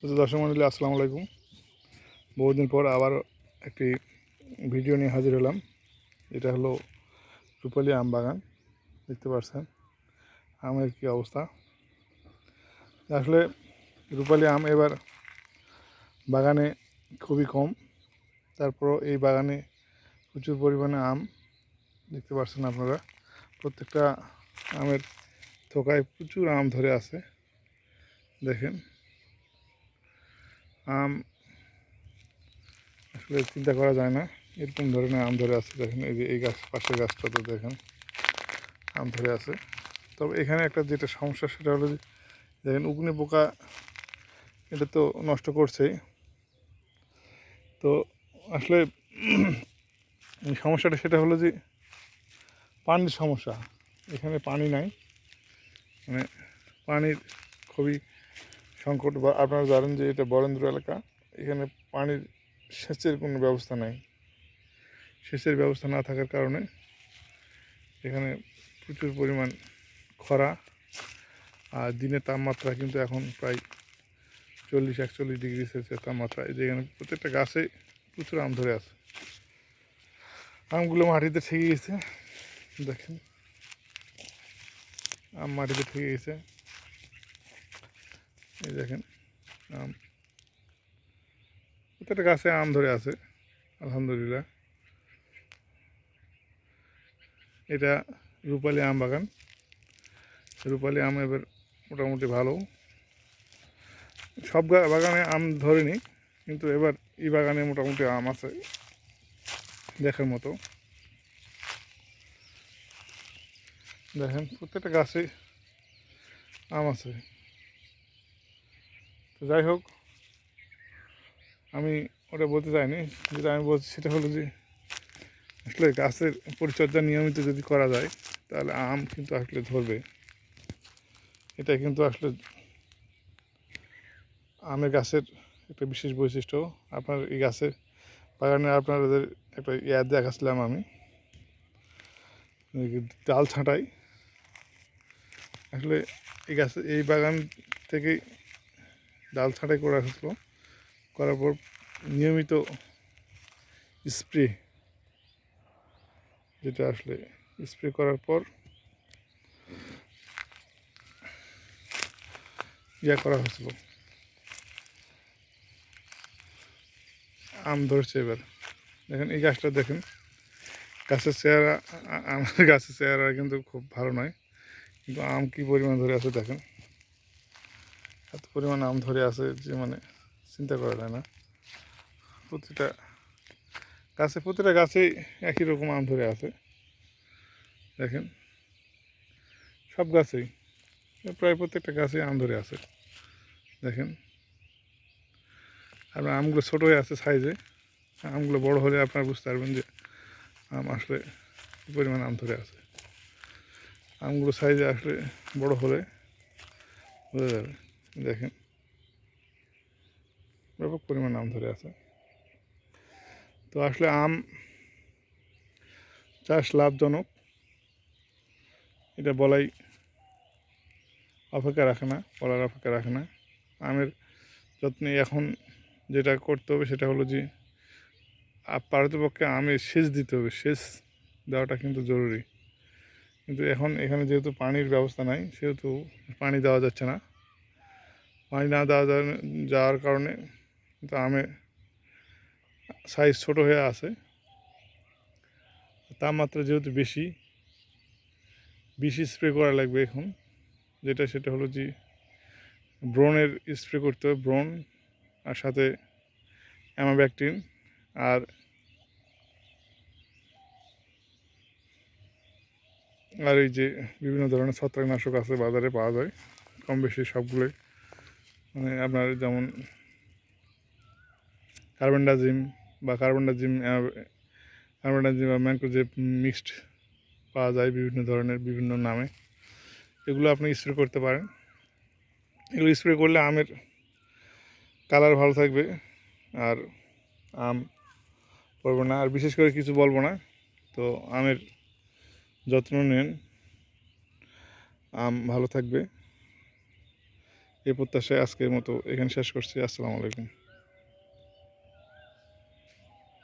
তো দর্শক মণ্ডলী আসসালামু আলাইকুম। বহুদিন পর আবার একটি ভিডিও নিয়ে হাজির হলাম। এটা হলো রূপালী আম বাগান। দেখতে পাচ্ছেন আমের কী অবস্থা। আসলে রূপালী আম এবার বাগানে খুবই কম, তারপরও এই বাগানে প্রচুর পরিমাণে আম দেখতে পাচ্ছেন আপনারা। প্রত্যেকটা আমের থোকায় প্রচুর আম ধরে আছে। দেখেন আম আসলে চিন্তা করা যায় না, এরকম ধরনের আম ধরে আছে। দেখেন এই যে এই গাছ, পাশের গাছটা তো দেখেন আম ধরে আছে। তবে এখানে একটা যেটা সমস্যা সেটা হলো যে দেখেন উকুনে পোকা এটা তো নষ্ট করছেই। তো আসলে সমস্যাটা সেটা হলো যে পানির সমস্যা। এখানে পানি নাই, মানে পানির খুবই সংকট। বা আপনারা জানেন যে এটা বরেন্দ্র এলাকা, এখানে পানির সেচের কোনো ব্যবস্থা নাই। সেচের ব্যবস্থা না থাকার কারণে এখানে প্রচুর পরিমাণ খরা, আর দিনের তাপমাত্রা কিন্তু এখন প্রায় 40-41 ডিগ্রি সেলসিয়াস তাপমাত্রা। এই যে এখানে প্রত্যেকটা গাছে প্রচুর আম ধরে আছে। আমগুলো মাটিতে ঠেকে গেছে, দেখেন আম মাটিতে ঠেকে গেছে। এই দেখেন আম, প্রত্যেকটা গাছে আম ধরে আছে আলহামদুলিল্লাহ। এটা রূপালী আম বাগান। রূপালী আম এবার মোটামুটি ভালো। সব বাগানে আম ধরেনি, কিন্তু এবার এই বাগানে মোটামুটি আম আছে দেখার মতো। দেখেন প্রত্যেকটা গাছে আম আছে। তো যাই হোক, আমি ওটা বলতে চাইনি। যেটা আমি বলছি সেটা হলো যে আসলে গাছের পরিচর্যা নিয়মিত যদি করা যায় তাহলে আম কিন্তু আসলে ধরবে। এটা কিন্তু আসলে আমের গাছের একটা বিশেষ বৈশিষ্ট্য। আপনার এই গাছের বাগানে আপনাদের একটা দেখাচ্ছিলাম আমি, ডাল ছাঁটাই। আসলে এই গাছে এই বাগান থেকেই ডাল ছাঁটাই করা হয়েছিল। করার পর নিয়মিত স্প্রে, যেটা আসলে স্প্রে করার পর করা হয়েছিল। আম ধরছে এবার। দেখেন এই গাছটা দেখেন, গাছের চেহারা, আমার গাছের চেহারা কিন্তু খুব ভালো নয়, কিন্তু আম কী পরিমাণ ধরে আছে দেখেন। এত পরিমাণ আম ধরে আছে যে মানে চিন্তা করা যায় না। প্রতিটা গাছেই একই রকম আম ধরে আছে। দেখেন সব গাছেই, প্রায় প্রত্যেকটা গাছেই আম ধরে আছে। দেখেন আপনার আমগুলো ছোটো হয়ে আছে সাইজে, আমগুলো বড় হলে আপনারা বুঝতে পারবেন যে আম আসলে কী পরিমাণ আম ধরে আছে। আমগুলো সাইজে আসলে বড় হলে বোঝা যাবে। দেখেন ব্যাপক পরিমাণ আম ধরে আছে। তো আসলে আম চাষ লাভজনক, এটা বলাই অপেক্ষা রাখে না, বলার অপেক্ষা রাখে না। আমের যত্নে এখন যেটা করতে হবে সেটা হলো যে পারতপক্ষে আমের সেচ দিতে হবে। সেচ দেওয়াটা কিন্তু জরুরি। কিন্তু এখন এখানে যেহেতু পানির ব্যবস্থা নাই, সেহেতু পানি দেওয়া যাচ্ছে না। পানি না যাওয়ার কারণে কিন্তু আমের সাইজ ছোট হয়ে আছে। তাপমাত্রা যেহেতু বেশি, স্প্রে করা লাগবে এখন। সেটা হলো যে ব্রোনের স্প্রে করতে হবে, ব্রোন আর সাথে অ্যামাব্যাক্টিন। আর আর এই যে বিভিন্ন ধরনের ছত্রাকনাশক আছে, বাজারে পাওয়া যায় কম বেশি সবগুলোই। মানে আপনার যেমন কার্বেন্ডাজিম বা কার্বেন্ডাজিম বা ম্যানকোজেব মিক্সড পাওয়া যায় বিভিন্ন ধরনের, বিভিন্ন নামে। এগুলো আপনি স্প্রে করতে পারেন। এগুলো স্প্রে করলে আমের কালার ভালো থাকবে, আর আম পড়বে না। আর বিশেষ করে কিছু বলবো না, তো আমের যত্ন নেন, আম ভালো থাকবে। এই প্রত্যাশায় আজকের মতো এখানে শেষ করছি। আসসালামু আলাইকুম।